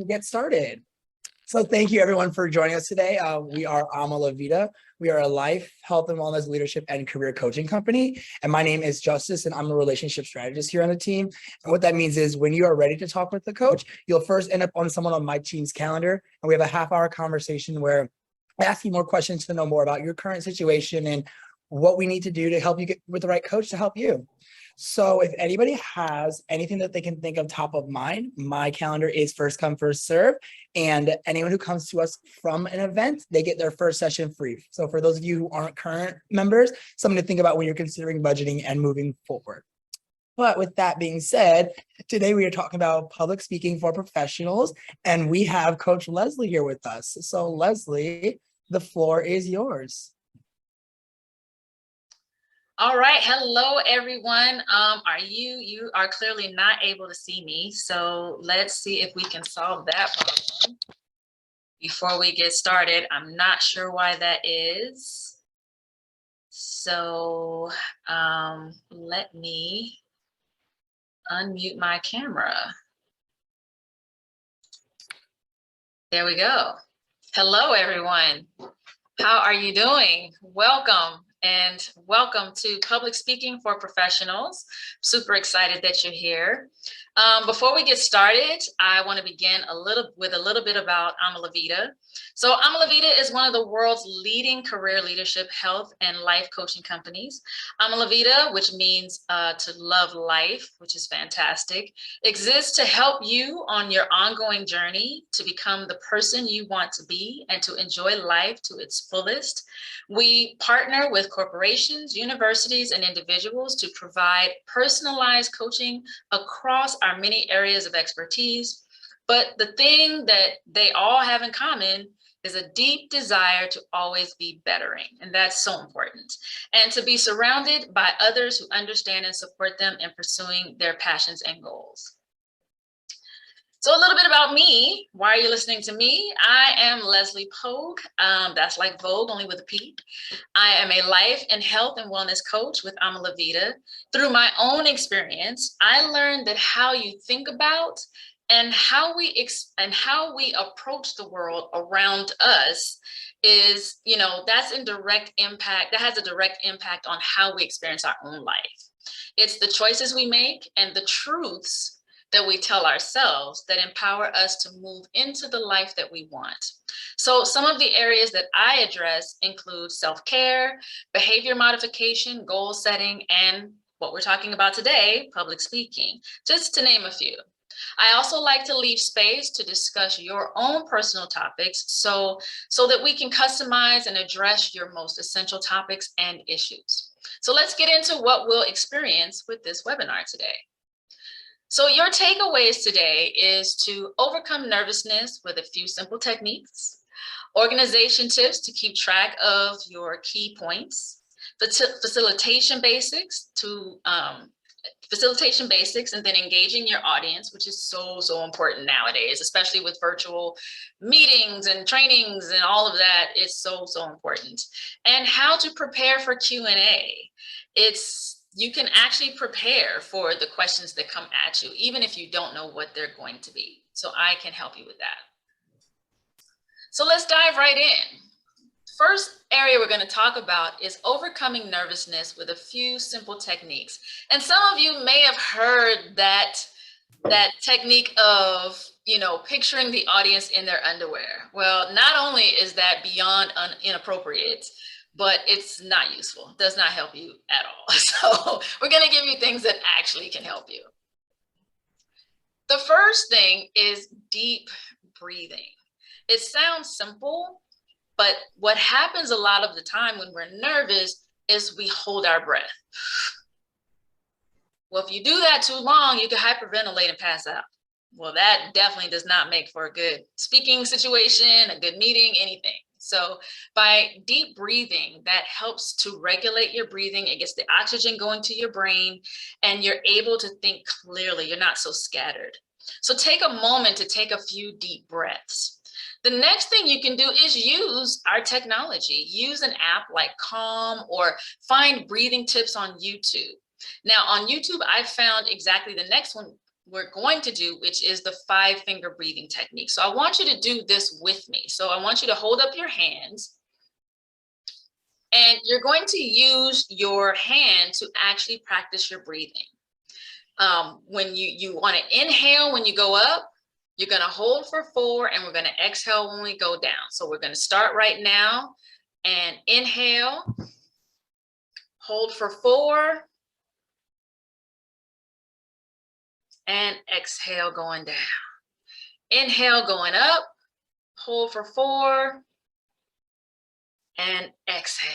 get started. So thank you everyone for joining us today. We are Ama La Vida. We are a life, health and wellness leadership and career coaching company. And my name is Justice and I'm a relationship strategist here on the team. And what that means is when you are ready to talk with the coach, you'll first end up on someone on my team's calendar. And we have a half-hour conversation where I ask you more questions to know more about your current situation and what we need to do to help you get with the right coach to help you. So if anybody has anything that they can think of top of mind, my calendar is first come, first serve. And anyone who comes to us from an event, they get their first session free. So for those of you who aren't current members, something to think about when you're considering budgeting and moving forward. But with that being said, today we are talking about public speaking for professionals, and we have Coach Leslie here with us. So Leslie, the floor is yours. All right, hello everyone. You are clearly not able to see me, so let's see if we can solve that problem before we get started. I'm not sure why that is. So let me unmute my camera. There we go. Hello everyone. How are you doing? Welcome. And welcome to Public Speaking for Professionals. Super excited that you're here. Before we get started, I want to begin with a little bit about Ama La Vida. So Ama La Vida is one of the world's leading career leadership, health, and life coaching companies. Ama La Vida, which means to love life, which is fantastic, exists to help you on your ongoing journey to become the person you want to be and to enjoy life to its fullest. We partner with corporations, universities, and individuals to provide personalized coaching across our many areas of expertise. But the thing that they all have in common is a deep desire to always be bettering. And that's so important. And to be surrounded by others who understand and support them in pursuing their passions and goals. So a little bit about me. Why are you listening to me? I am Leslie Pogue. That's like Vogue, only with a P. I am a life and health and wellness coach with Ama La Vida. Through my own experience, I learned that how you think about and how we approach the world around us is, that's in direct impact. That has a direct impact on how we experience our own life. It's the choices we make and the truths that we tell ourselves that empower us to move into the life that we want. So some of the areas that I address include self-care, behavior modification, goal setting, and what we're talking about today, public speaking, just to name a few. I also like to leave space to discuss your own personal topics so that we can customize and address your most essential topics and issues. So let's get into what we'll experience with this webinar today. So your takeaways today is to overcome nervousness with a few simple techniques, organization tips to keep track of your key points, facilitation basics and then engaging your audience, which is so important nowadays, especially with virtual meetings and trainings and all of that is so important. And how to prepare for Q&A. You can actually prepare for the questions that come at you, even if you don't know what they're going to be. So I can help you with that. So let's dive right in. First area we're going to talk about is overcoming nervousness with a few simple techniques. And some of you may have heard that technique of, picturing the audience in their underwear. Well, not only is that beyond inappropriate, but it's not useful. It does not help you at all. So we're going to give you things that actually can help you. The first thing is deep breathing. It sounds simple, but what happens a lot of the time when we're nervous is we hold our breath. Well, if you do that too long, you can hyperventilate and pass out. Well, that definitely does not make for a good speaking situation, a good meeting, anything. So by deep breathing, that helps to regulate your breathing. It gets the oxygen going to your brain and you're able to think clearly. You're not so scattered. So take a moment to take a few deep breaths. The next thing you can do is use our technology. Use an app like Calm or find breathing tips on YouTube. Now on YouTube, I found exactly the next one we're going to do, which is the 5-finger breathing technique. So I want you to do this with me. So I want you to hold up your hands, and you're going to use your hand to actually practice your breathing. When you want to inhale when you go up, you're going to hold for 4, and we're going to exhale when we go down. So we're going to start right now and inhale, hold for 4, and exhale going down. Inhale going up, hold for 4, and exhale.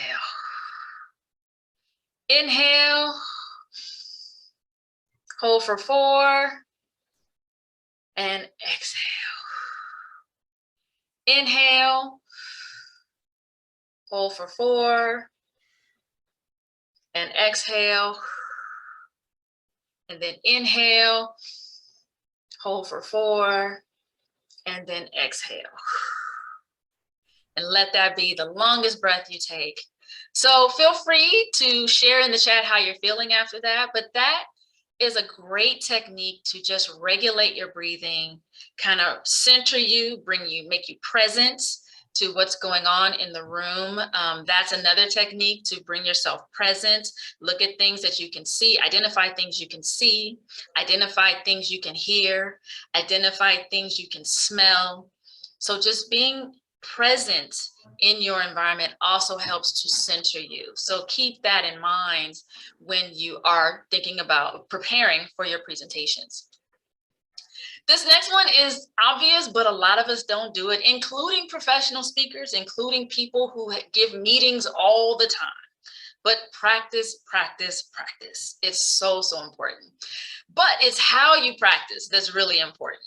Inhale, hold for 4, and exhale. Inhale, hold for 4, and exhale. And then inhale, hold for 4, and then exhale. And let that be the longest breath you take. So feel free to share in the chat how you're feeling after that, but that is a great technique to just regulate your breathing, kind of center you, make you present to what's going on in the room. That's another technique to bring yourself present. Look at things that you can see, identify things you can see, identify things you can hear, identify things you can smell. So just being present in your environment also helps to center you. So keep that in mind when you are thinking about preparing for your presentations. This next one is obvious, but a lot of us don't do it, including professional speakers, including people who give meetings all the time. But practice, practice, practice. It's so, so important. But it's how you practice that's really important.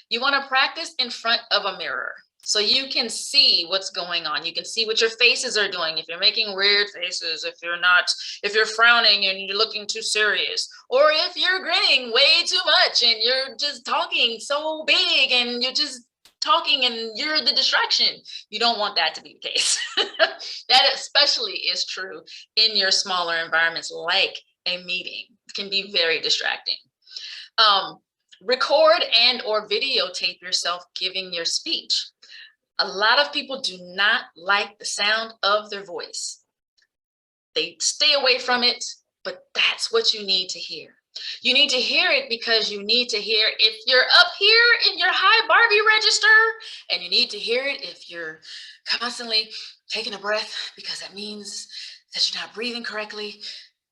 You want to practice in front of a mirror, so you can see what's going on. You can see what your faces are doing. If you're making weird faces, if you're frowning and you're looking too serious, or if you're grinning way too much and you're just talking so big and you're just talking and you're the distraction. You don't want that to be the case. That especially is true in your smaller environments, like a meeting. It can be very distracting. Record and or videotape yourself giving your speech. A lot of people do not like the sound of their voice. They stay away from it, but that's what you need to hear. You need to hear it because you need to hear if you're up here in your high Barbie register, and you need to hear it if you're constantly taking a breath, because that means that you're not breathing correctly.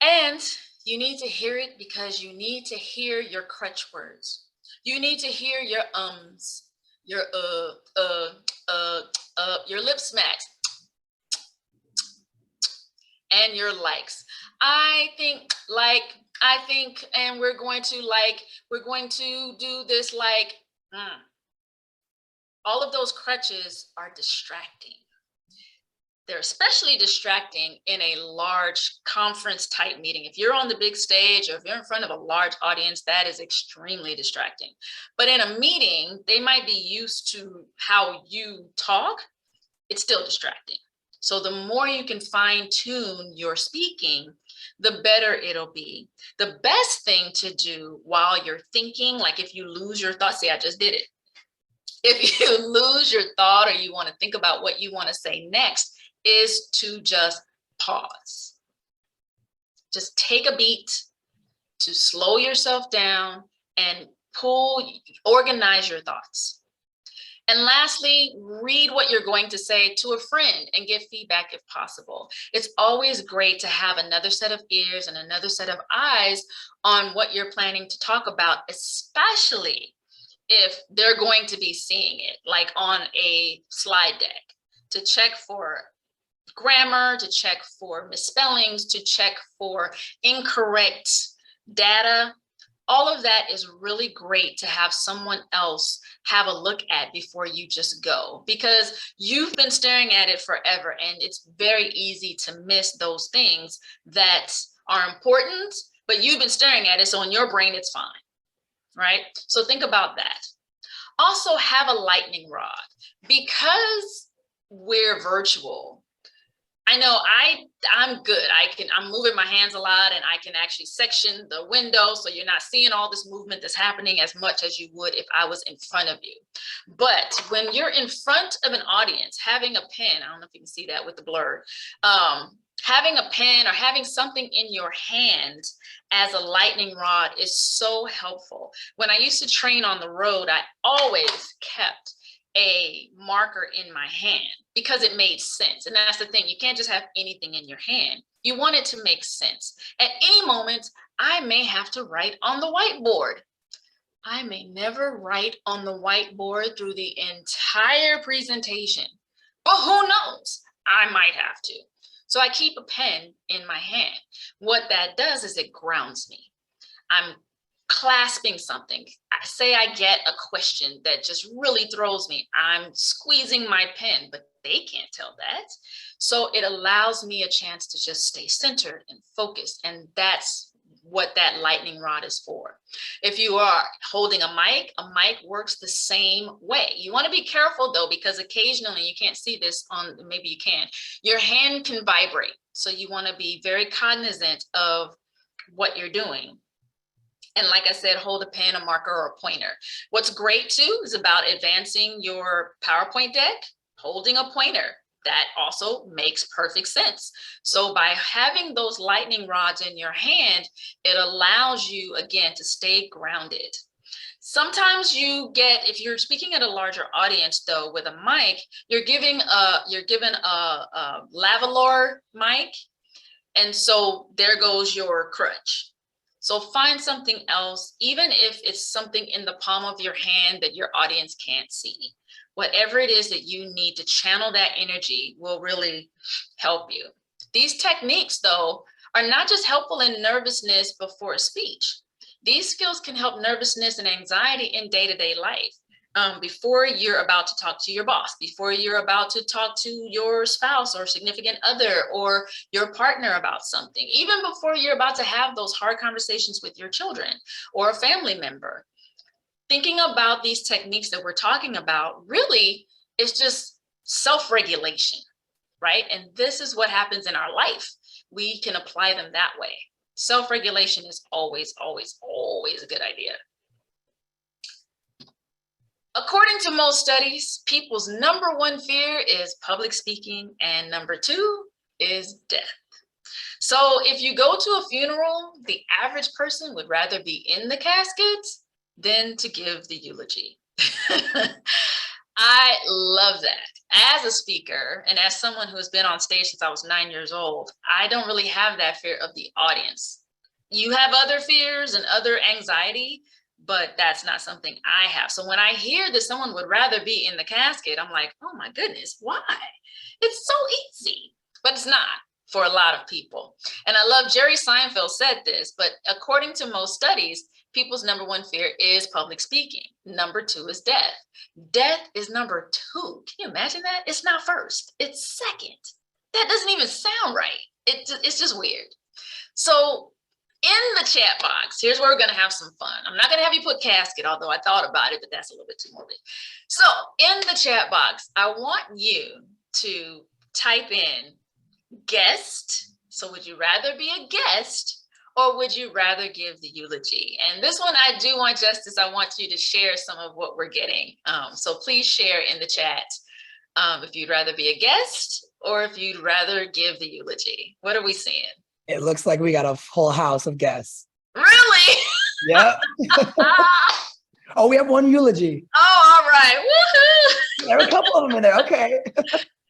And you need to hear it because you need to hear your crutch words. You need to hear your ums, your your lip smacks, and your likes. I think, and we're going to do this like, all of those crutches are distracting. They're especially distracting in a large conference type meeting. If you're on the big stage or if you're in front of a large audience, that is extremely distracting. But in a meeting, they might be used to how you talk. It's still distracting. So the more you can fine tune your speaking, the better it'll be. The best thing to do while you're thinking, like if you lose your thoughts, see, I just did it. If you lose your thought or you want to think about what you want to say next, is to just pause. Just take a beat to slow yourself down and organize your thoughts. And lastly, read what you're going to say to a friend and give feedback if possible. It's always great to have another set of ears and another set of eyes on what you're planning to talk about, especially if they're going to be seeing it, like on a slide deck, to check for grammar, to check for misspellings, to check for incorrect data. All of that is really great to have someone else have a look at before you just go, because you've been staring at it forever and it's very easy to miss those things that are important, but you've been staring at it, so in your brain it's fine, right? So think about that. Also have a lightning rod. Because we're virtual, I know I'm good. I'm moving my hands a lot, and I can actually section the window so you're not seeing all this movement that's happening as much as you would if I was in front of you. But when you're in front of an audience, having a pen, I don't know if you can see that with the blur, having a pen or having something in your hand as a lightning rod is so helpful. When I used to train on the road, I always kept a marker in my hand because it made sense. And that's the thing. You can't just have anything in your hand. You want it to make sense. At any moment, I may have to write on the whiteboard. I may never write on the whiteboard through the entire presentation, but who knows? I might have to. So I keep a pen in my hand. What that does is it grounds me. I'm clasping something. Say I get a question that just really throws me. I'm squeezing my pen, but they can't tell that. So it allows me a chance to just stay centered and focused. And that's what that lightning rod is for. If you are holding a mic works the same way. You want to be careful though, because occasionally, you can't see this on, maybe you can, your hand can vibrate. So you want to be very cognizant of what you're doing. And like I said, hold a pen, a marker, or a pointer. What's great too is about advancing your PowerPoint deck, holding a pointer. That also makes perfect sense. So by having those lightning rods in your hand, it allows you, again, to stay grounded. Sometimes you get, if you're speaking at a larger audience though, with a mic, you're given a lavalier mic. And so there goes your crutch. So find something else, even if it's something in the palm of your hand that your audience can't see. Whatever it is that you need to channel that energy will really help you. These techniques, though, are not just helpful in nervousness before a speech. These skills can help nervousness and anxiety in day-to-day life. Before you're about to talk to your boss, before you're about to talk to your spouse or significant other or your partner about something, even before you're about to have those hard conversations with your children or a family member. Thinking about these techniques that we're talking about really is just self-regulation, right? And this is what happens in our life. We can apply them that way. Self-regulation is always, always, always a good idea. According to most studies, people's number one fear is public speaking, and number two is death. So if you go to a funeral, the average person would rather be in the casket than to give the eulogy. I love that. As a speaker and as someone who has been on stage since I was 9 years old, I don't really have that fear of the audience. You have other fears and other anxiety, but that's not something I have. So when I hear that someone would rather be in the casket, I'm like, oh my goodness, why? It's so easy, but it's not for a lot of people. And I love Jerry Seinfeld said this, but according to most studies, people's number one fear is public speaking. Number two is death. Death is number two. Can you imagine that? It's not first, it's second. That doesn't even sound right. It's just weird. So in the chat box, here's where we're going to have some fun. I'm not going to have you put casket, although I thought about it, but that's a little bit too morbid. So in the chat box, I want you to type in guest. So would you rather be a guest or would you rather give the eulogy? And this one, I do want Justice. I want you to share some of what we're getting. So please share in the chat if you'd rather be a guest or if you'd rather give the eulogy. What are we seeing? It looks like we got a whole house of guests. Really? Yeah. Oh, we have one eulogy. Oh, all right. Woohoo! There are a couple of them in there. Okay.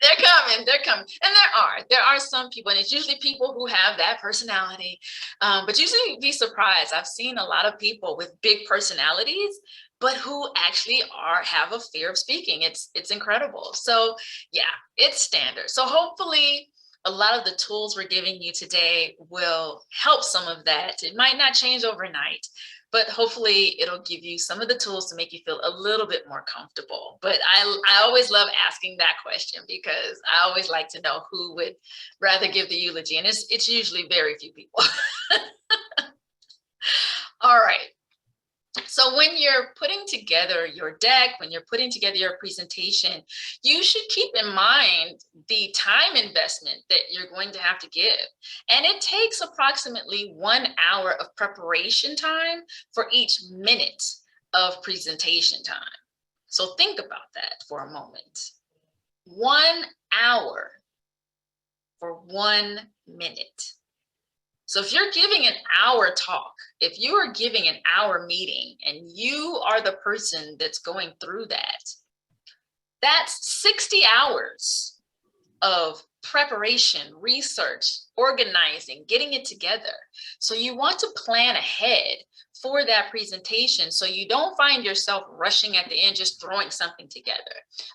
They're coming. And there are some people, and it's usually people who have that personality. But usually be surprised. I've seen a lot of people with big personalities, but who actually have a fear of speaking. It's incredible. So yeah, it's standard. So hopefully a lot of the tools we're giving you today will help some of that. It might not change overnight, but hopefully it'll give you some of the tools to make you feel a little bit more comfortable. But I always love asking that question because I always like to know who would rather give the eulogy. And it's usually very few people. All right. So when you're putting together your deck, when you're putting together your presentation, you should keep in mind the time investment that you're going to have to give. And it takes approximately 1 hour of preparation time for each minute of presentation time. So think about that for a moment. 1 hour for 1 minute. So if you're giving an hour talk, if you are giving an hour meeting and you are the person that's going through that, that's 60 hours of preparation, research, organizing, getting it together. So you want to plan ahead for that presentation so you don't find yourself rushing at the end, just throwing something together.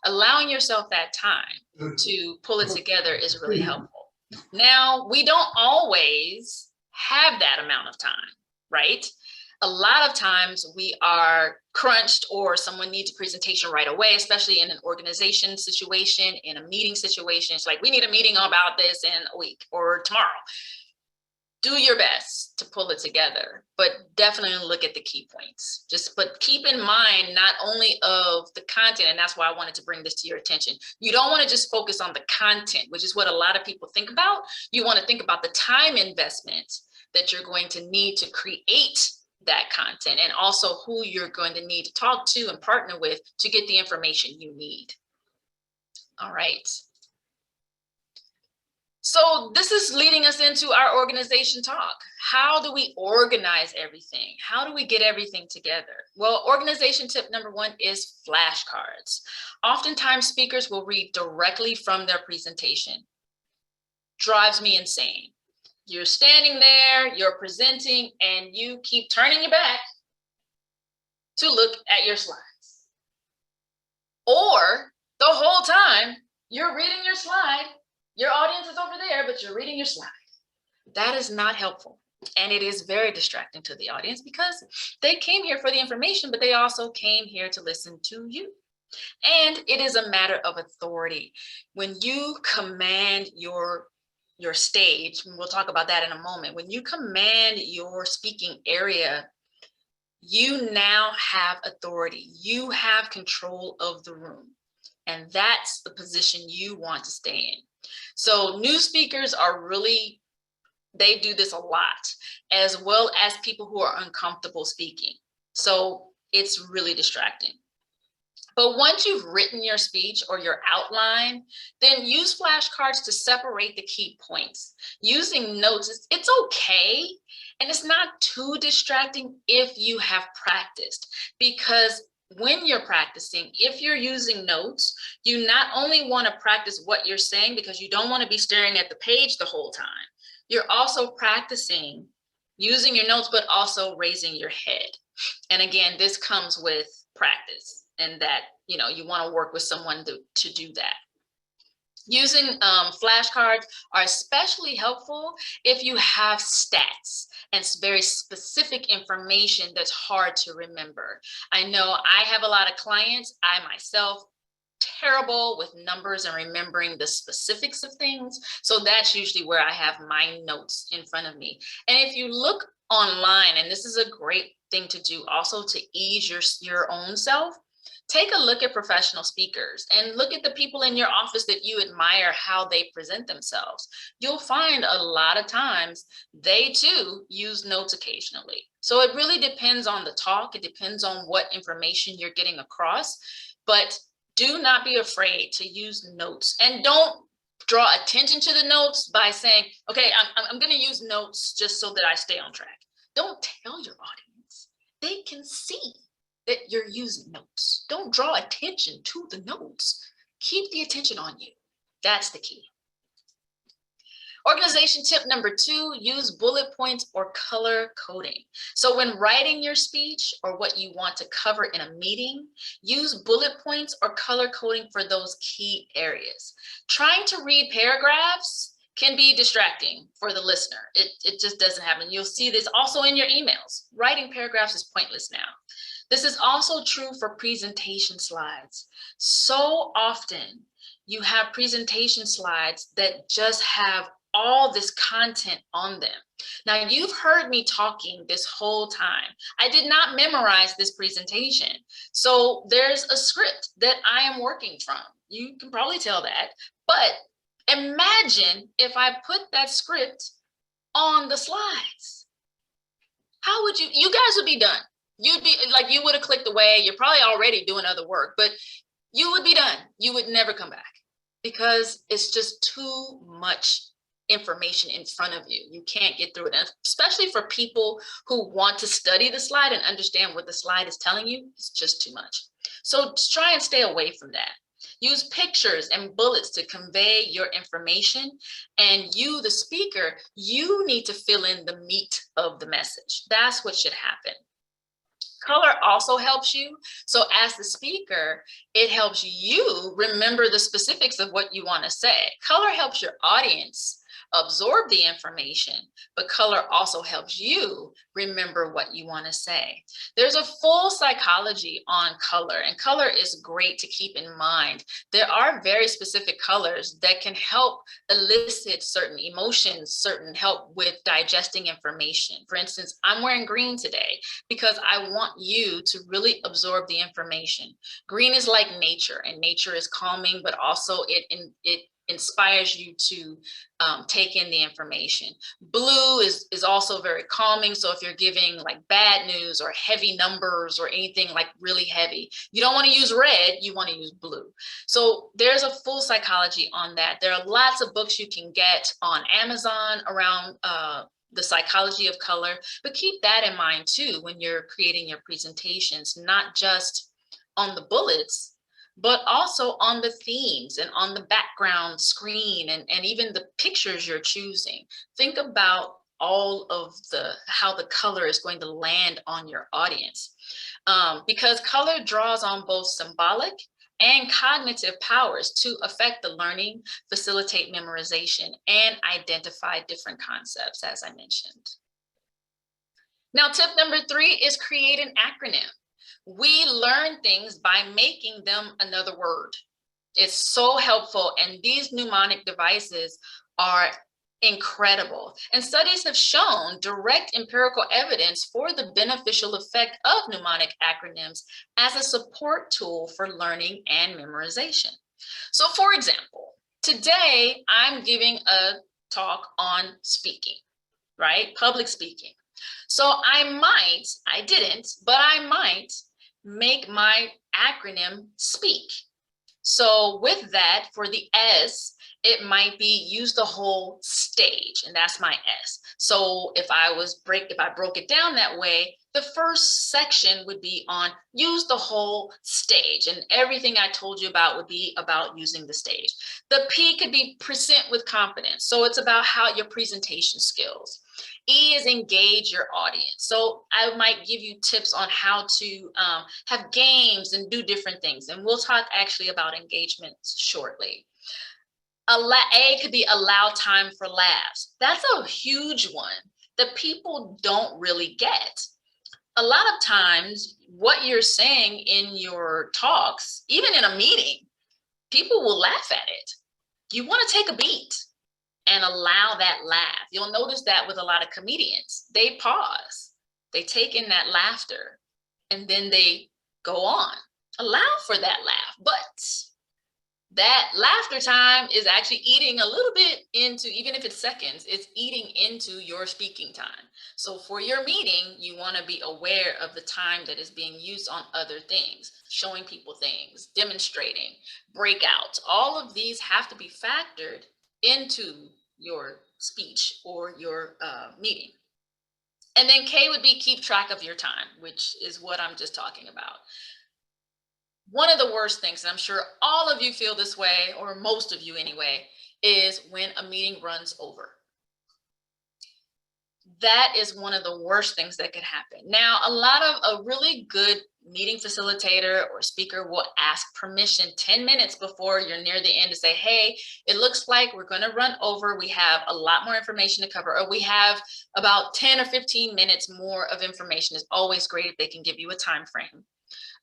Allowing yourself that time to pull it together is really helpful. Now, we don't always have that amount of time, right? A lot of times we are crunched or someone needs a presentation right away, especially in an organization situation, in a meeting situation. It's like, we need a meeting about this in a week or tomorrow. Do your best to pull it together, but definitely look at the key points. But keep in mind not only of the content, and that's why I wanted to bring this to your attention. You don't want to just focus on the content, which is what a lot of people think about. You want to think about the time investment that you're going to need to create that content, and also who you're going to need to talk to and partner with to get the information you need. All right. So this is leading us into our organization talk. How do we organize everything? How do we get everything together? Well, organization tip number 1 is flashcards. Oftentimes speakers will read directly from their presentation. Drives me insane. You're standing there, you're presenting, and you keep turning your back to look at your slides. Or the whole time you're reading your slide, your audience is over there, but you're reading your slide. That is not helpful. And it is very distracting to the audience because they came here for the information, but they also came here to listen to you. And it is a matter of authority. When you command your stage, and we'll talk about that in a moment, when you command your speaking area, you now have authority. You have control of the room. And that's the position you want to stay in. So new speakers are really, they do this a lot, as well as people who are uncomfortable speaking. So it's really distracting. But once you've written your speech or your outline, then use flashcards to separate the key points. Using notes, it's okay, and it's not too distracting if you have practiced, because when you're practicing, if you're using notes, you not only want to practice what you're saying because you don't want to be staring at the page the whole time. You're also practicing using your notes, but also raising your head. And again, this comes with practice, and that, you know, you want to work with someone to do that. Using flashcards are especially helpful if you have stats and very specific information that's hard to remember. I know I have a lot of clients, I myself, terrible with numbers and remembering the specifics of things. So that's usually where I have my notes in front of me. And if you look online, and this is a great thing to do also to ease your own self, take a look at professional speakers and look at the people in your office that you admire, how they present themselves. You'll find a lot of times they too use notes occasionally. So it really depends on the talk. It depends on what information you're getting across, but do not be afraid to use notes, and don't draw attention to the notes by saying, okay, I'm going to use notes just so that I stay on track. Don't tell your audience. They can see that you're using notes. Don't draw attention to the notes. Keep the attention on you. That's the key. Organization tip number 2, use bullet points or color coding. So when writing your speech or what you want to cover in a meeting, use bullet points or color coding for those key areas. Trying to read paragraphs can be distracting for the listener. It just doesn't happen. You'll see this also in your emails. Writing paragraphs is pointless now. This is also true for presentation slides. So often you have presentation slides that just have all this content on them. Now, you've heard me talking this whole time. I did not memorize this presentation. So there's a script that I am working from. You can probably tell that. But imagine if I put that script on the slides. How would you guys would be done. You'd be like, you would have clicked away. You're probably already doing other work, but you would be done. You would never come back because it's just too much information in front of you. You can't get through it. And especially for people who want to study the slide and understand what the slide is telling you, it's just too much. So try and stay away from that. Use pictures and bullets to convey your information. And you, the speaker, you need to fill in the meat of the message. That's what should happen. Color also helps you. So as the speaker, it helps you remember the specifics of what you want to say. Color helps your audience absorb the information, but color also helps you remember what you want to say. There's a full psychology on color, and color is great to keep in mind. There are very specific colors that can help elicit certain emotions, certain help with digesting information. For instance, I'm wearing green today because I want you to really absorb the information. Green is like nature, and nature is calming, but also it inspires you to take in the information. Blue is also very calming. So if you're giving like bad news or heavy numbers or anything like really heavy, you don't want to use red, you want to use blue. So there's a full psychology on that. There are lots of books you can get on Amazon around the psychology of color, but keep that in mind too when you're creating your presentations, not just on the bullets, but also on the themes and on the background screen and even the pictures you're choosing. Think about all of how the color is going to land on your audience. Because color draws on both symbolic and cognitive powers to affect the learning, facilitate memorization, and identify different concepts, as I mentioned. Now, tip number 3 is create an acronym. We learn things by making them another word. It's so helpful, and these mnemonic devices are incredible. And studies have shown direct empirical evidence for the beneficial effect of mnemonic acronyms as a support tool for learning and memorization. So for example, today I'm giving a talk on speaking, right? Public speaking. So I didn't, but I might make my acronym SPEAK. So with that, for the S, it might be use the whole stage, and that's my S. So if I broke it down that way, the first section would be on use the whole stage, and everything I told you about would be about using the stage. The P could be present with confidence. So it's about how your presentation skills. E is engage your audience. So I might give you tips on how to have games and do different things. And we'll talk actually about engagement shortly. A could be allow time for laughs. That's a huge one that people don't really get. A lot of times what you're saying in your talks, even in a meeting, people will laugh at it. You want to take a beat and allow that laugh. You'll notice that with a lot of comedians. They pause, they take in that laughter, and then they go on. Allow for that laugh, but that laughter time is actually eating a little bit into, even if it's seconds, it's eating into your speaking time. So for your meeting, you want to be aware of the time that is being used on other things, showing people things, demonstrating, breakouts. All of these have to be factored into your speech or your meeting. And then K would be keep track of your time, which is what I'm just talking about. One of the worst things, and I'm sure all of you feel this way, or most of you anyway, is when a meeting runs over. That is one of the worst things that could happen. Now, a really good meeting facilitator or speaker will ask permission 10 minutes before you're near the end to say, hey, it looks like we're going to run over. We have a lot more information to cover, or we have about 10 or 15 minutes more of information. It's always great if they can give you a time frame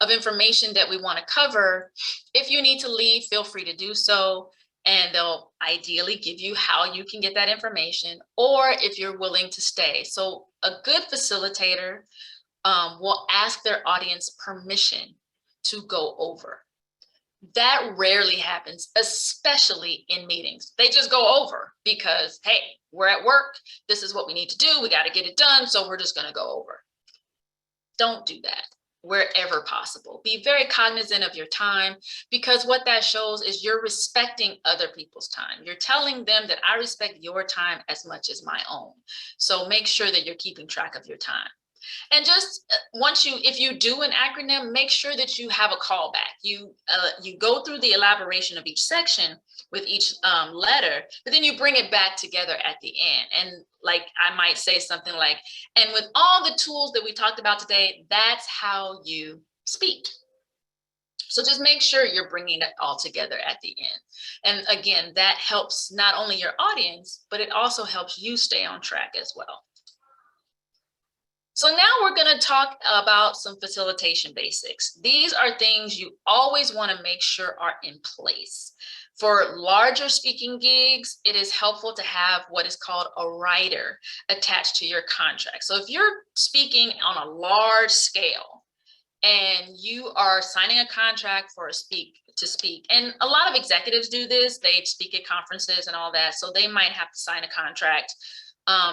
of information that we want to cover. If you need to leave, feel free to do so. and they'll ideally give you how you can get that information, or if you're willing to stay. So a good facilitator will ask their audience permission to go over. That rarely happens, especially in meetings. They just go over because, hey, we're at work. This is what we need to do. We got to get it done. So we're just going to go over. Don't do that wherever possible. Be very cognizant of your time, because what that shows is you're respecting other people's time. You're telling them that I respect your time as much as my own. So make sure that you're keeping track of your time. And just if you do an acronym, make sure that you have a callback. You go through the elaboration of each section with each letter, but then you bring it back together at the end. And like, I might say something like, and with all the tools that we talked about today, that's how you speak. So just make sure you're bringing it all together at the end. And again, that helps not only your audience, but it also helps you stay on track as well. So now we're going to talk about some facilitation basics. These are things you always want to make sure are in place. For larger speaking gigs, it is helpful to have what is called a writer attached to your contract. So if you're speaking on a large scale and you are signing a contract for to speak, and a lot of executives do this, they speak at conferences and all that, so they might have to sign a contract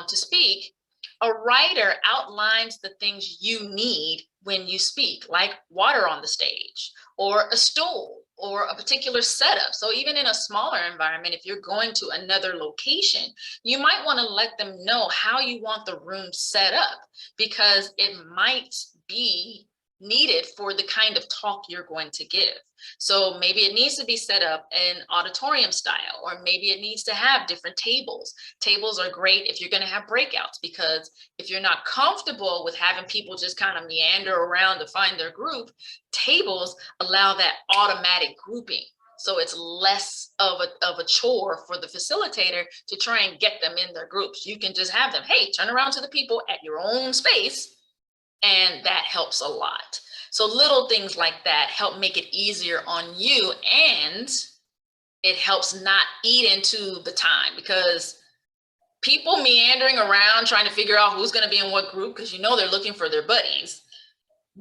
to speak. A writer outlines the things you need when you speak, like water on the stage, or a stool, or a particular setup. So even in a smaller environment, if you're going to another location, you might want to let them know how you want the room set up, because it might be needed for the kind of talk you're going to give. So maybe it needs to be set up in auditorium style, or maybe it needs to have different tables. Tables are great if you're going to have breakouts, because if you're not comfortable with having people just kind of meander around to find their group, tables allow that automatic grouping. So it's less of a chore for the facilitator to try and get them in their groups. You can just have them, hey, turn around to the people at your own space. And that helps a lot. So little things like that help make it easier on you, and it helps not eat into the time, because people meandering around trying to figure out who's going to be in what group, because they're looking for their buddies,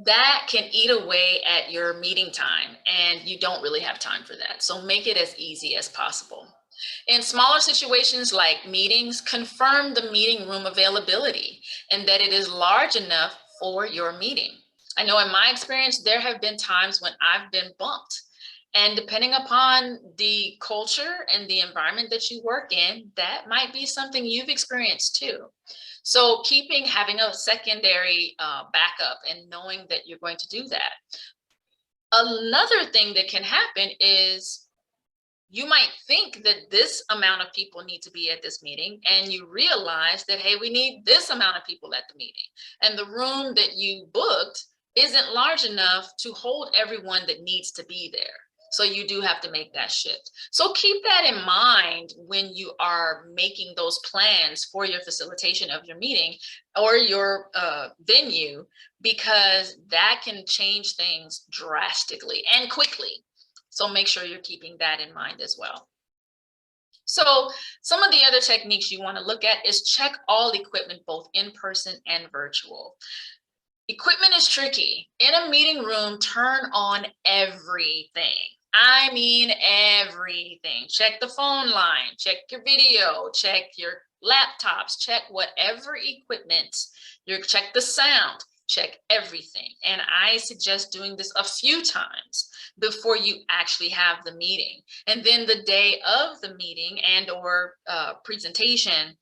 that can eat away at your meeting time, and you don't really have time for that. So make it as easy as possible. In smaller situations like meetings, confirm the meeting room availability and that it is large enough for your meeting. I know in my experience, there have been times when I've been bumped, and depending upon the culture and the environment that you work in, that might be something you've experienced too. So having a secondary backup and knowing that you're going to do that. Another thing that can happen is you might think that this amount of people need to be at this meeting, and you realize that, hey, we need this amount of people at the meeting. And the room that you booked isn't large enough to hold everyone that needs to be there. So you do have to make that shift. So keep that in mind when you are making those plans for your facilitation of your meeting or your venue, because that can change things drastically and quickly. So make sure you're keeping that in mind as well. So some of the other techniques you want to look at is check all equipment, both in person and virtual. Equipment is tricky. In a meeting room, turn on everything. I mean everything. Check the phone line, check your video, check your laptops, check whatever equipment, check the sound, check everything. And I suggest doing this a few times before you actually have the meeting. And then the day of the meeting and or presentation,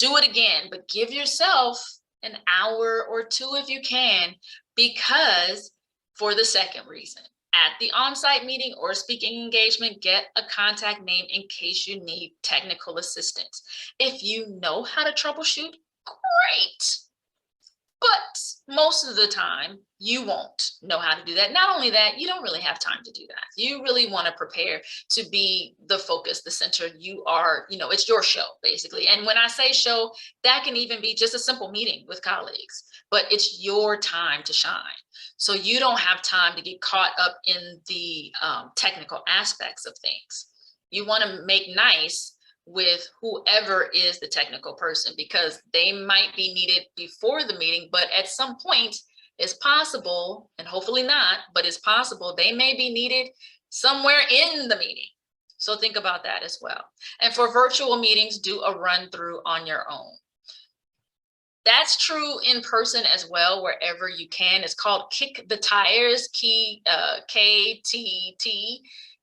do it again, but give yourself an hour or two if you can, because for the second reason, at the on-site meeting or speaking engagement, get a contact name in case you need technical assistance. If you know how to troubleshoot, great. But most of the time, you won't know how to do that. Not only that, you don't really have time to do that. You really want to prepare to be the focus, the center. You are, it's your show, basically. And when I say show, that can even be just a simple meeting with colleagues, but it's your time to shine. So you don't have time to get caught up in the technical aspects of things. You want to make nice with whoever is the technical person, because they might be needed before the meeting, but at some point it's possible, and hopefully not, but it's possible they may be needed somewhere in the meeting. So think about that as well. And for virtual meetings, do a run through on your own. That's true in person as well, wherever you can. It's called kick the tires, KTT,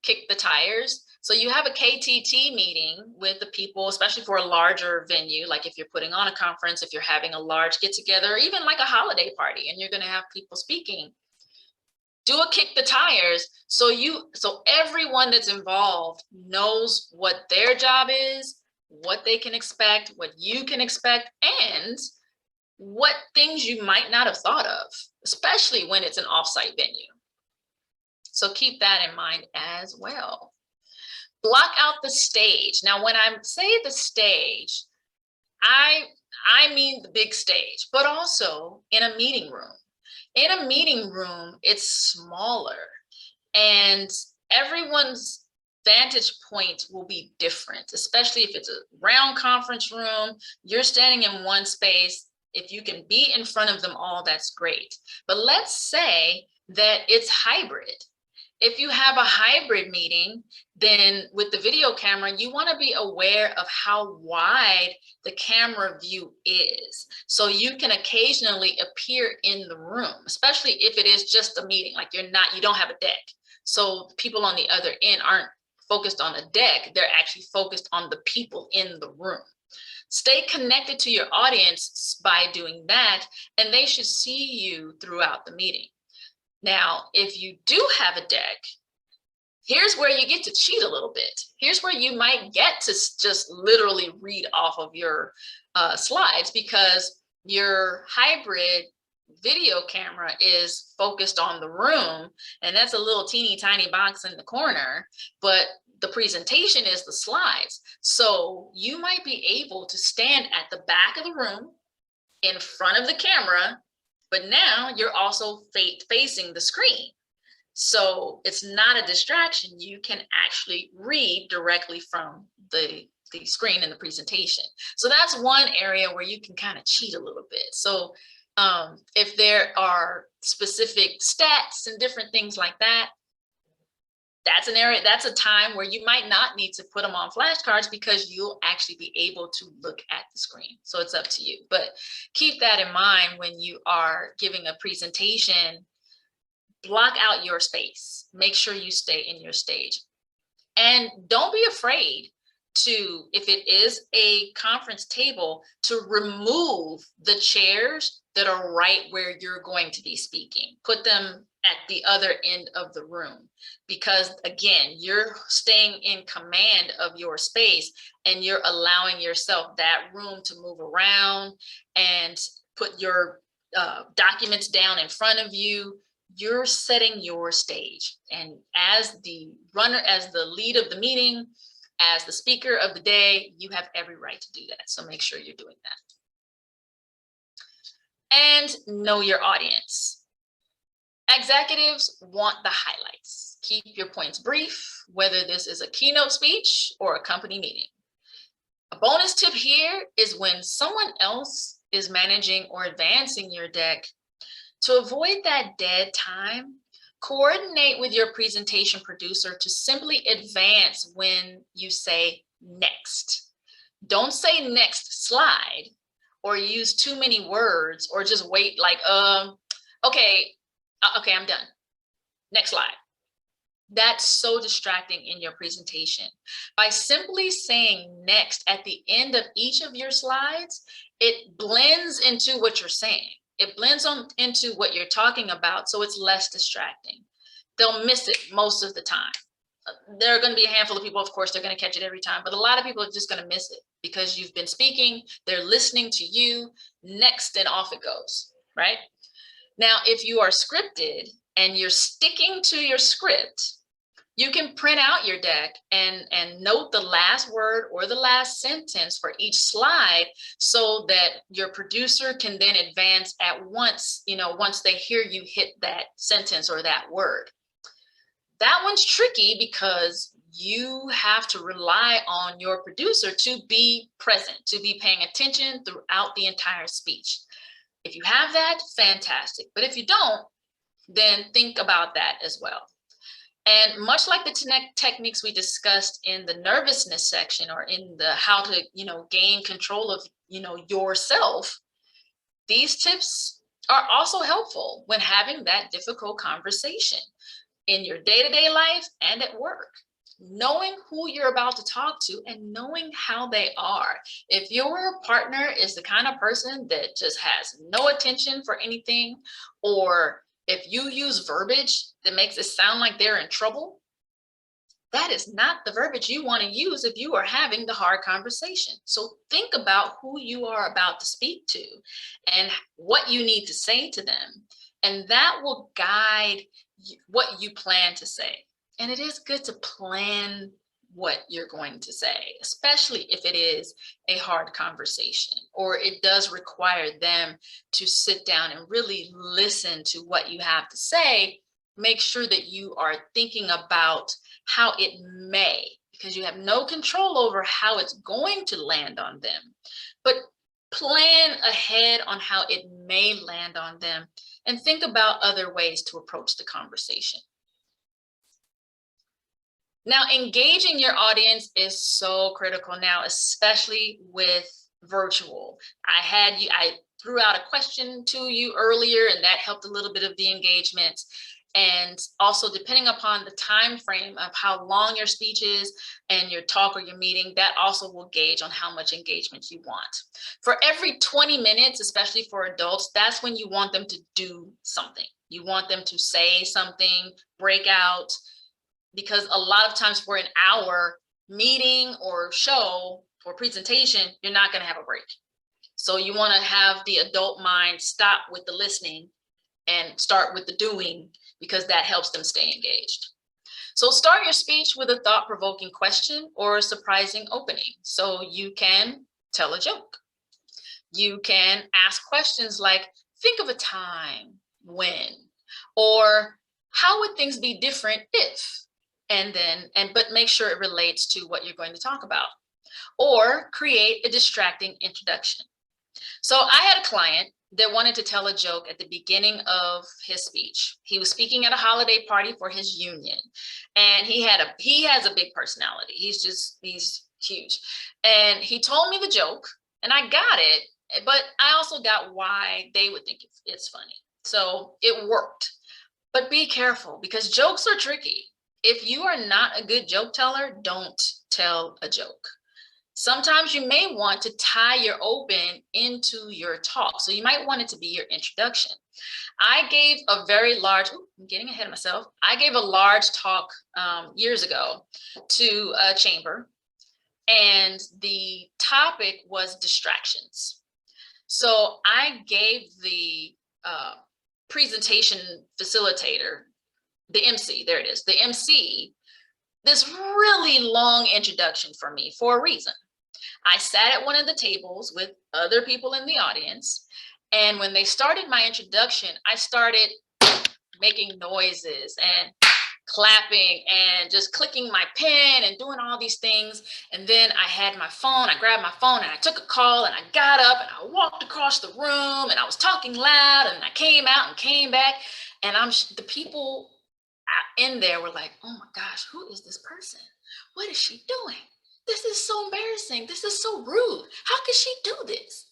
kick the tires. So you have a KTT meeting with the people, especially for a larger venue, like if you're putting on a conference, if you're having a large get together, or even like a holiday party, and you're going to have people speaking. Do a kick the tires so everyone that's involved knows what their job is, what they can expect, what you can expect, and what things you might not have thought of, especially when it's an offsite venue. So keep that in mind as well. Block out the stage. Now, when I say the stage, I mean the big stage, but also in a meeting room. In a meeting room, it's smaller, and everyone's vantage point will be different, especially if it's a round conference room. You're standing in one space. If you can be in front of them all, that's great. But let's say that it's hybrid. If you have a hybrid meeting, then with the video camera, you want to be aware of how wide the camera view is. So you can occasionally appear in the room, especially if it is just a meeting, like you don't have a deck. So people on the other end aren't focused on a deck, they're actually focused on the people in the room. Stay connected to your audience by doing that, and they should see you throughout the meeting. Now, if you do have a deck, here's where you get to cheat a little bit. Here's where you might get to just literally read off of your slides, because your hybrid video camera is focused on the room, and that's a little teeny tiny box in the corner, but the presentation is the slides. So you might be able to stand at the back of the room in front of the camera, but now you're also facing the screen. So it's not a distraction. You can actually read directly from the screen in the presentation. So that's one area where you can kind of cheat a little bit. So if there are specific stats and different things like that, that's an area, that's a time where you might not need to put them on flashcards, because you'll actually be able to look at the screen. So it's up to you, but keep that in mind when you are giving a presentation. Block out your space. Make sure you stay in your stage, and don't be afraid to, if it is a conference table, to remove the chairs that are right where you're going to be speaking. Put them at the other end of the room, because again, you're staying in command of your space, and you're allowing yourself that room to move around and put your documents down in front of you. You're setting your stage, and as the runner, as the lead of the meeting, as the speaker of the day, you have every right to do that. So make sure you're doing that. And know your audience. Executives want the highlights. Keep your points brief, whether this is a keynote speech or a company meeting. A bonus tip here is when someone else is managing or advancing your deck, to avoid that dead time, coordinate with your presentation producer to simply advance when you say next. Don't say next slide, or use too many words, or just wait like, okay, I'm done. Next slide. That's so distracting in your presentation. By simply saying next at the end of each of your slides, it blends into what you're saying. It blends on into what you're talking about, so it's less distracting. They'll miss it most of the time. There are going to be a handful of people, of course, they're going to catch it every time, but a lot of people are just going to miss it because you've been speaking, they're listening to you, next, and off it goes, right? Now, if you are scripted and you're sticking to your script, you can print out your deck and note the last word or the last sentence for each slide, so that your producer can then advance at once, once they hear you hit that sentence or that word. That one's tricky because you have to rely on your producer to be present, to be paying attention throughout the entire speech. If you have that, fantastic. But if you don't, then think about that as well. And much like the techniques we discussed in the nervousness section, or in the how to, gain control of, yourself, these tips are also helpful when having that difficult conversation in your day-to-day life and at work. Knowing who you're about to talk to and knowing how they are. If your partner is the kind of person that just has no attention for anything, or if you use verbiage that makes it sound like they're in trouble, that is not the verbiage you want to use if you are having the hard conversation. So think about who you are about to speak to and what you need to say to them. And that will guide what you plan to say. And it is good to plan what you're going to say, especially if it is a hard conversation, or it does require them to sit down and really listen to what you have to say. Make sure that you are thinking about how it may, because you have no control over how it's going to land on them, but plan ahead on how it may land on them and think about other ways to approach the conversation. Now, engaging your audience is so critical now, especially with virtual. I threw out a question to you earlier, and that helped a little bit of the engagement. And also, depending upon the time frame of how long your speech is and your talk or your meeting, that also will gauge on how much engagement you want. For every 20 minutes, especially for adults, that's when you want them to do something. You want them to say something, break out, because a lot of times for an hour meeting or show or presentation, you're not going to have a break. So you want to have the adult mind stop with the listening and start with the doing, because that helps them stay engaged. So start your speech with a thought-provoking question or a surprising opening. So you can tell a joke. You can ask questions like, think of a time when, or how would things be different if? But make sure it relates to what you're going to talk about. Or create a distracting introduction. So I had a client that wanted to tell a joke at the beginning of his speech. He was speaking at a holiday party for his union, and he has a big personality. He's huge. And he told me the joke, and I got it, but I also got why they would think it's funny. So it worked. But be careful, because jokes are tricky. If you are not a good joke teller, don't tell a joke. Sometimes you may want to tie your open into your talk. So you might want it to be your introduction. I gave a very large, I'm getting ahead of myself. I gave a large talk years ago to a chamber, and the topic was distractions. So I gave the presentation facilitator, the MC, there it is, the MC, this really long introduction for me for a reason. I sat at one of the tables with other people in the audience, and when they started my introduction, I started making noises and clapping and just clicking my pen and doing all these things. And then I had my phone, I grabbed my phone and I took a call, and I got up and I walked across the room, and I was talking loud, and I came out and came back, and the people in there were like, oh my gosh, who is this person? What is she doing? This is so embarrassing. This is so rude. How could she do this?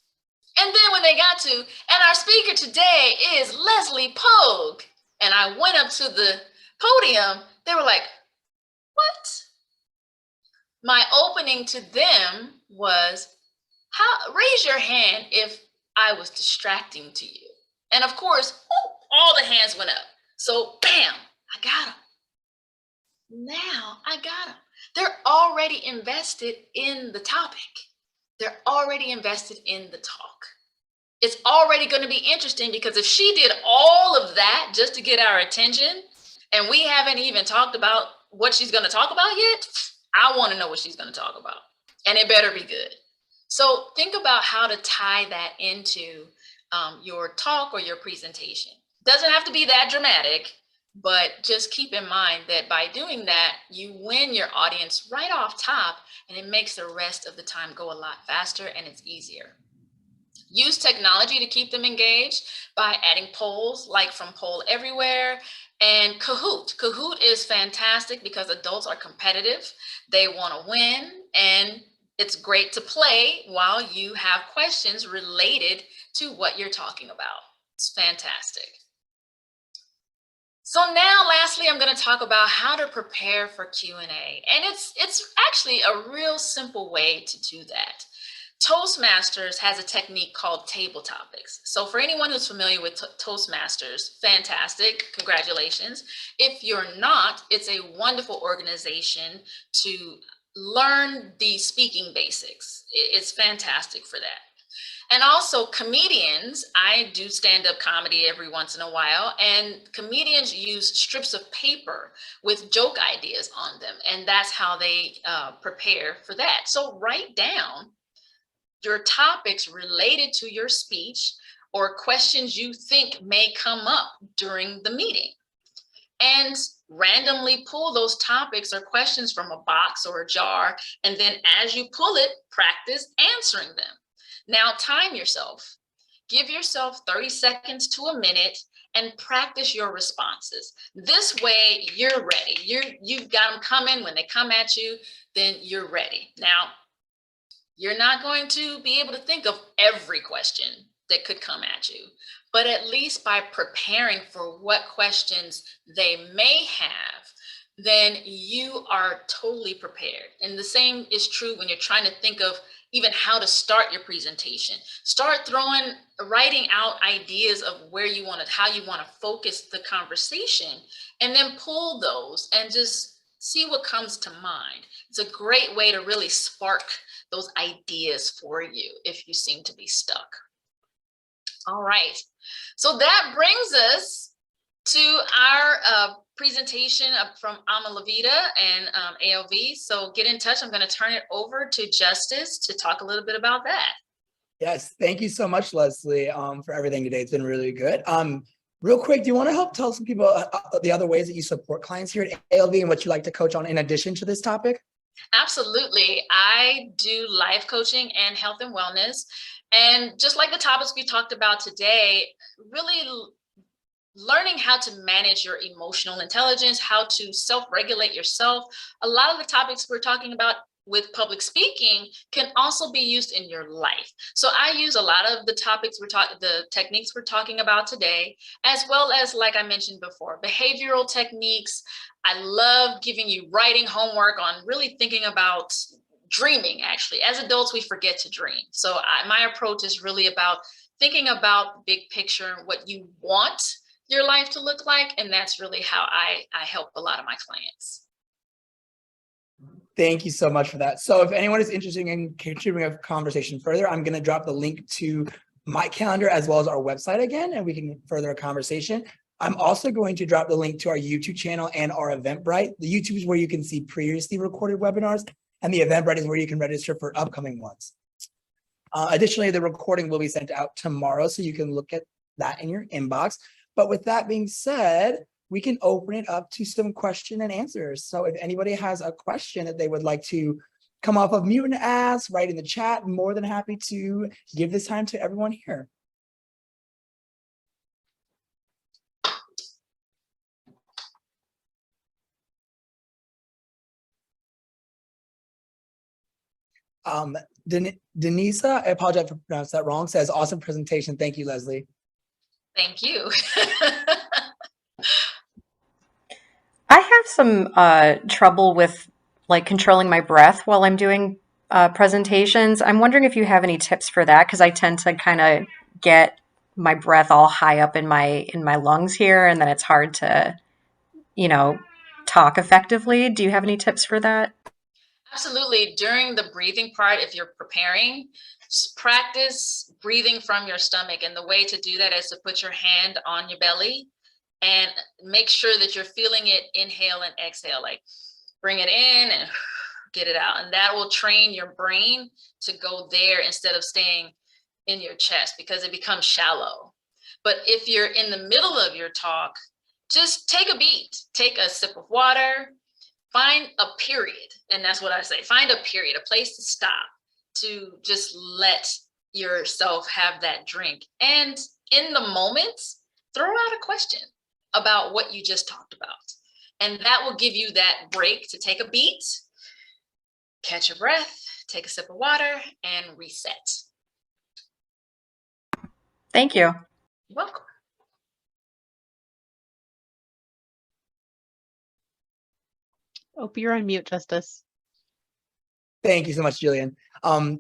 And then when they got to, and our speaker today is Leslie Pogue, and I went up to the podium, they were like, what? My opening to them was, raise your hand if I was distracting to you. And of course, all the hands went up. So bam, I got them. Now I got them. They're already invested in the topic. They're already invested in the talk. It's already going to be interesting, because if she did all of that just to get our attention, and we haven't even talked about what she's going to talk about yet, I want to know what she's going to talk about. And it better be good. So think about how to tie that into your talk or your presentation. Doesn't have to be that dramatic, But just keep in mind that by doing that, you win your audience right off top, and it makes the rest of the time go a lot faster and it's easier. Use technology to keep them engaged by adding polls, like from Poll Everywhere and Kahoot. Kahoot is fantastic because adults are competitive. They want to win, and it's great to play while you have questions related to what you're talking about. It's fantastic. So now, lastly, I'm going to talk about how to prepare for Q&A. And it's actually a real simple way to do that. Toastmasters has a technique called table topics. So for anyone who's familiar with Toastmasters, fantastic, congratulations. If you're not, it's a wonderful organization to learn the speaking basics. It's fantastic for that. And also comedians, I do stand-up comedy every once in a while, and comedians use strips of paper with joke ideas on them, and that's how they prepare for that. So write down your topics related to your speech or questions you think may come up during the meeting, and randomly pull those topics or questions from a box or a jar, and then as you pull it, practice answering them. Now time yourself. Give yourself 30 seconds to a minute and practice your responses. This way you're ready. You've got them coming. When they come at you, then you're ready. Now, you're not going to be able to think of every question that could come at you, but at least by preparing for what questions they may have, then you are totally prepared. And the same is true when you're trying to think of even how to start your presentation. Start writing out ideas of where you want to, how you want to focus the conversation, and then pull those and just see what comes to mind. It's a great way to really spark those ideas for you if you seem to be stuck. All right, so that brings us to our presentation from Ama La Vida and ALV. So get in touch. I'm going to turn it over to Justice to talk a little bit about that. Yes, thank you so much, Leslie, for everything today. It's been really good. Real quick, do you want to help tell some people the other ways that you support clients here at ALV and what you like to coach on in addition to this topic? Absolutely. I do life coaching and health and wellness. And just like the topics we talked about today, really learning how to manage your emotional intelligence, how to self-regulate yourself. A lot of the topics we're talking about with public speaking can also be used in your life. So I use a lot of the topics the techniques we're talking about today, as well as, like I mentioned before, behavioral techniques. I love giving you writing homework on really thinking about dreaming. Actually, as adults, we forget to dream. So my approach is really about thinking about the big picture, what you want your life to look like. And that's really how I help a lot of my clients. Thank you so much for that. So if anyone is interested in contributing a conversation further, I'm going to drop the link to my calendar as well as our website again, and we can further a conversation. I'm also going to drop the link to our YouTube channel and our Eventbrite. The YouTube is where you can see previously recorded webinars, and the Eventbrite is where you can register for upcoming ones. Additionally, the recording will be sent out tomorrow, so you can look at that in your inbox. But with that being said, we can open it up to some question and answers. So if anybody has a question that they would like to come off of mute and ask, write in the chat, I'm more than happy to give this time to everyone here. Denisa, I apologize for pronouncing that wrong, says awesome presentation. Thank you, Leslie. Thank you. I have some trouble with like controlling my breath while I'm doing presentations. I'm wondering if you have any tips for that, because I tend to kind of get my breath all high up in my lungs here, and then it's hard to, talk effectively. Do you have any tips for that? Absolutely. During the breathing part, if you're preparing, practice breathing from your stomach. And the way to do that is to put your hand on your belly and make sure that you're feeling it. Inhale and exhale, like bring it in and get it out. And that will train your brain to go there instead of staying in your chest, because it becomes shallow. But if you're in the middle of your talk just take a beat, take a sip of water, find a period. And that's what I say, find a period, a place to stop, to just let yourself have that drink. And in the moment, throw out a question about what you just talked about. And that will give you that break to take a beat, catch your breath, take a sip of water, and reset. Thank you. You're welcome. Oh, you're on mute, Justice. Thank you so much, Jillian.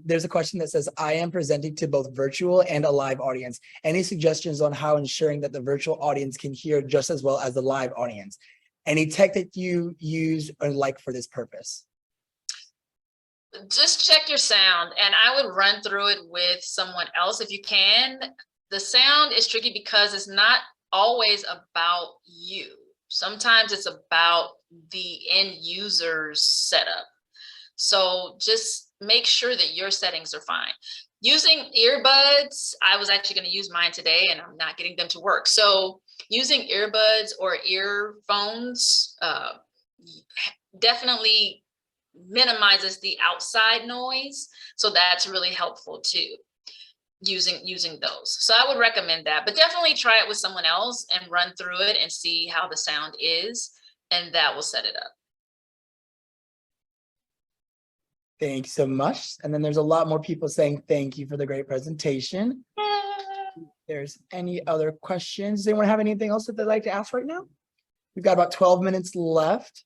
There's a question that says, I am presenting to both virtual and a live audience. Any suggestions on how ensuring that the virtual audience can hear just as well as the live audience? Any tech that you use or like for this purpose? Just check your sound, and I would run through it with someone else if you can. The sound is tricky because it's not always about you. Sometimes it's about the end user's setup. So just make sure that your settings are fine. Using earbuds, I was actually going to use mine today and I'm not getting them to work. So using earbuds or earphones definitely minimizes the outside noise. So that's really helpful too, using those. So I would recommend that, but definitely try it with someone else and run through it and see how the sound is, and that will set it up. Thank you so much. And then there's a lot more people saying thank you for the great presentation. There's any other questions? Does anyone have anything else that they'd like to ask right now? We've got about 12 minutes left.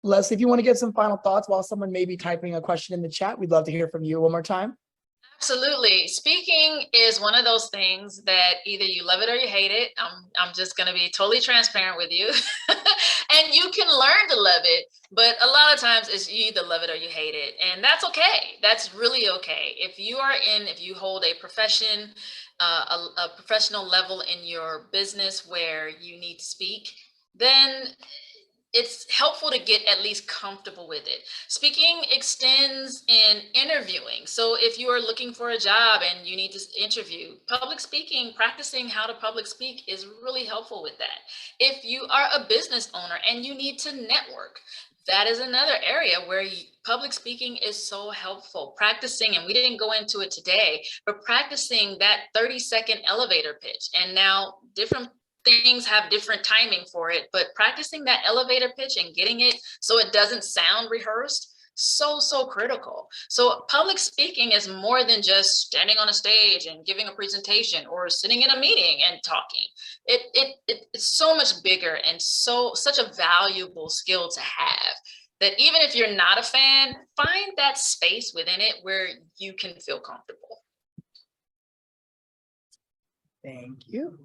Leslie, if you want to get some final thoughts while someone may be typing a question in the chat, we'd love to hear from you one more time. Absolutely. Speaking is one of those things that either you love it or you hate it. I'm just going to be totally transparent with you. And you can learn to love it, but a lot of times it's you either love it or you hate it. And that's okay. That's really okay. If you hold a profession, a professional level in your business where you need to speak, then it's helpful to get at least comfortable with it. Speaking extends in interviewing. So if you are looking for a job and you need to interview, public speaking, practicing how to public speak is really helpful with that. If you are a business owner and you need to network, that is another area where public speaking is so helpful. Practicing, and we didn't go into it today, but practicing that 30-second elevator pitch. And now different things have different timing for it, but practicing that elevator pitch and getting it so it doesn't sound rehearsed, so critical. So public speaking is more than just standing on a stage and giving a presentation or sitting in a meeting and talking. It's so much bigger and such a valuable skill to have, that even if you're not a fan, find that space within it where you can feel comfortable. Thank you.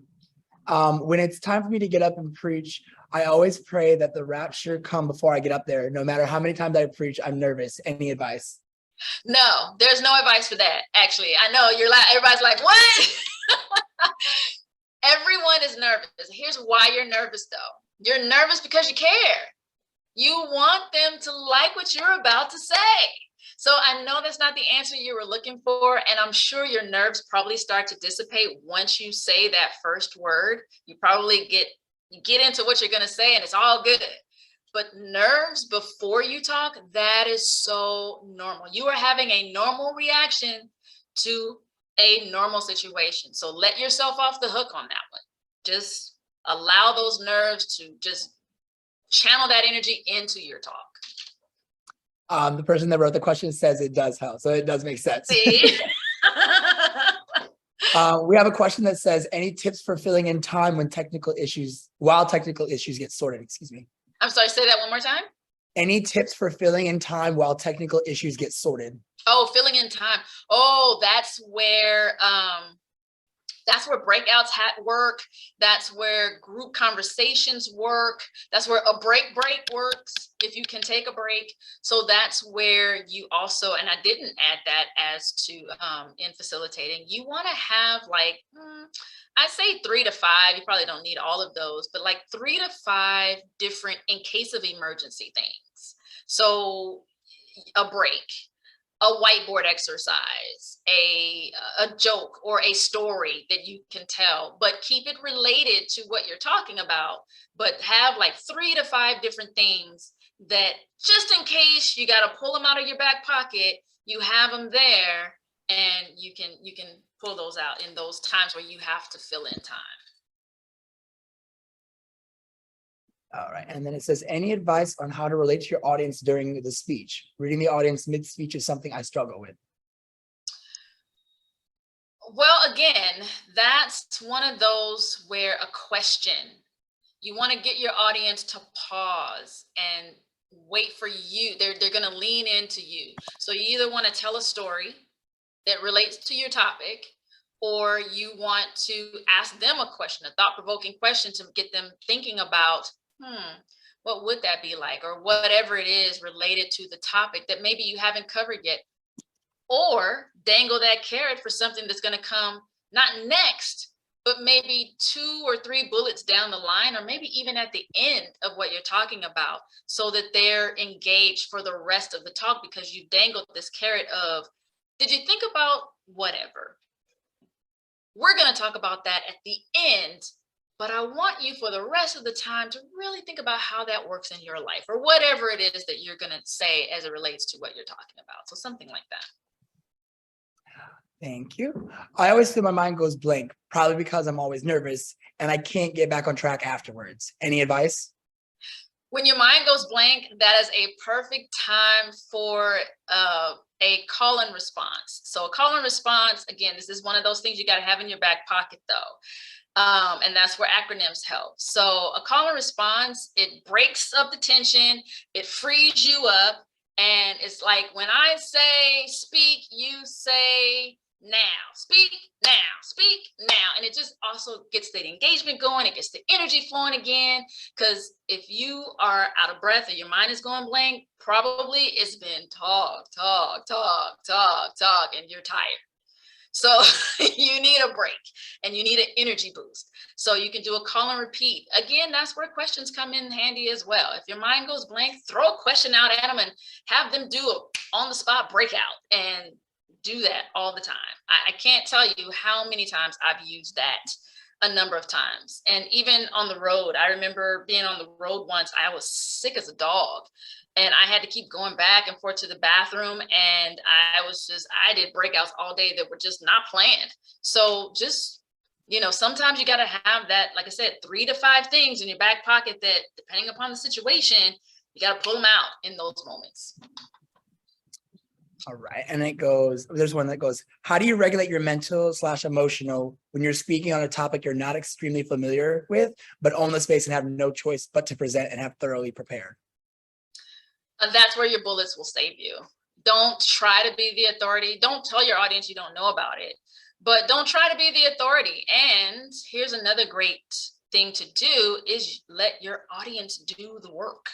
When it's time for me to get up and preach, I always pray that the rapture come before I get up there. No matter how many times I preach, I'm nervous. Any advice? No, there's no advice for that. Actually, I know everybody's like, what? Everyone is nervous. Here's why you're nervous though. You're nervous because you care. You want them to like what you're about to say. So I know that's not the answer you were looking for, and I'm sure your nerves probably start to dissipate once you say that first word. You probably get into what you're going to say, and it's all good. But nerves before you talk, that is so normal. You are having a normal reaction to a normal situation. So let yourself off the hook on that one. Just allow those nerves to just channel that energy into your talk. The person that wrote the question says it does help, so it does make sense. See? We have a question that says, any tips for filling in time while technical issues get sorted? Excuse me. I'm sorry, say that one more time. Any tips for filling in time while technical issues get sorted? Oh, filling in time. Oh, that's where breakouts work. That's where group conversations work. That's where a break works, if you can take a break. So that's where you also, and I didn't add that as to in facilitating, you want to have like, I say 3 to 5, you probably don't need all of those, but like 3 to 5 different in case of emergency things. So a break. a whiteboard exercise, a joke or a story that you can tell, but keep it related to what you're talking about, but have like 3 to 5 different things that just in case you got to pull them out of your back pocket, you have them there and you can pull those out in those times where you have to fill in time. All right. And then it says, any advice on how to relate to your audience during the speech? Reading the audience mid-speech is something I struggle with. Well, again, that's one of those where a question, you want to get your audience to pause and wait for you. They're going to lean into you. So you either want to tell a story that relates to your topic, or you want to ask them a question, a thought-provoking question to get them thinking about, what would that be like? Or whatever it is related to the topic that maybe you haven't covered yet. Or dangle that carrot for something that's going to come not next, but maybe 2 or 3 bullets down the line, or maybe even at the end of what you're talking about, so that they're engaged for the rest of the talk because you dangled this carrot of, did you think about whatever? We're going to talk about that at the end, but I want you for the rest of the time to really think about how that works in your life, or whatever it is that you're going to say as it relates to what you're talking about. So something like that. Thank you. I always feel my mind goes blank, probably because I'm always nervous and I can't get back on track afterwards. Any advice? When your mind goes blank, that is a perfect time for a call and response. So a call and response, again, this is one of those things you got to have in your back pocket though. And that's where acronyms help. So a call and response, it breaks up the tension, it frees you up. And it's like, when I say speak, you say now, speak now, speak now. And it just also gets the engagement going. It gets the energy flowing again. Because if you are out of breath or your mind is going blank, probably it's been talk, and you're tired. So you need a break and you need an energy boost. So you can do a call and repeat. Again, that's where questions come in handy as well. If your mind goes blank, throw a question out at them and have them do a on the spot breakout, and do that all the time. I can't tell you how many times I've used that a number of times. And even on the road, I remember being on the road once, I was sick as a dog. And I had to keep going back and forth to the bathroom. And I did breakouts all day that were just not planned. So just, sometimes you got to have that, like I said, 3 to 5 things in your back pocket that, depending upon the situation, you got to pull them out in those moments. All right. And there's one that goes, how do you regulate your mental/emotional when you're speaking on a topic you're not extremely familiar with, but own the space and have no choice but to present and have thoroughly prepared? And that's where your bullets will save you. Don't try to be the authority. Don't tell your audience you don't know about it, but don't try to be the authority. And here's another great thing to do is let your audience do the work.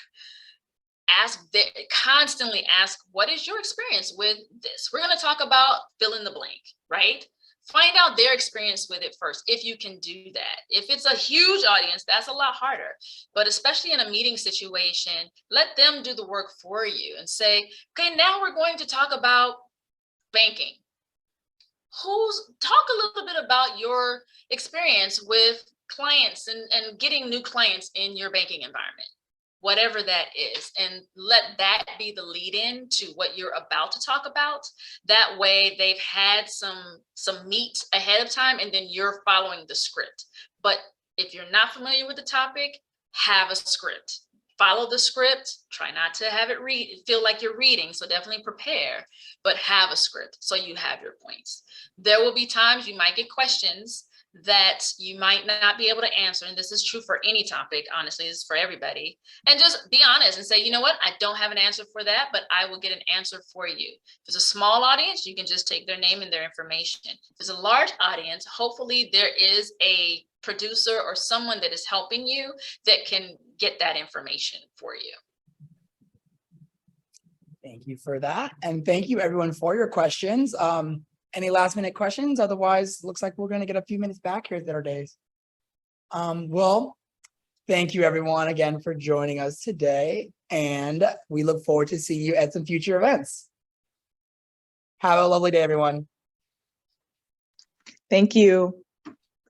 Constantly ask, what is your experience with this? We're going to talk about fill in the blank, right? Find out their experience with it first, if you can do that. If it's a huge audience, that's a lot harder. But especially in a meeting situation, let them do the work for you and say, okay, now we're going to talk about banking. Talk a little bit about your experience with clients and getting new clients in your banking environment, whatever that is, and let that be the lead in to what you're about to talk about. That way they've had some meat ahead of time, and then you're following the script. But if you're not familiar with the topic, have a script. Follow the script. Try not to have it feel like you're reading. So definitely prepare, but have a script so you have your points. There will be times you might get questions that you might not be able to answer. And this is true for any topic, honestly, this is for everybody. And just be honest and say, you know what, I don't have an answer for that, but I will get an answer for you. If it's a small audience, you can just take their name and their information. If it's a large audience, hopefully there is a producer or someone that is helping you that can get that information for you. Thank you for that. And thank you everyone for your questions. Any last minute questions? Otherwise, looks like we're going to get a few minutes back here at our days. Well, thank you everyone again for joining us today. And we look forward to seeing you at some future events. Have a lovely day, everyone. Thank you.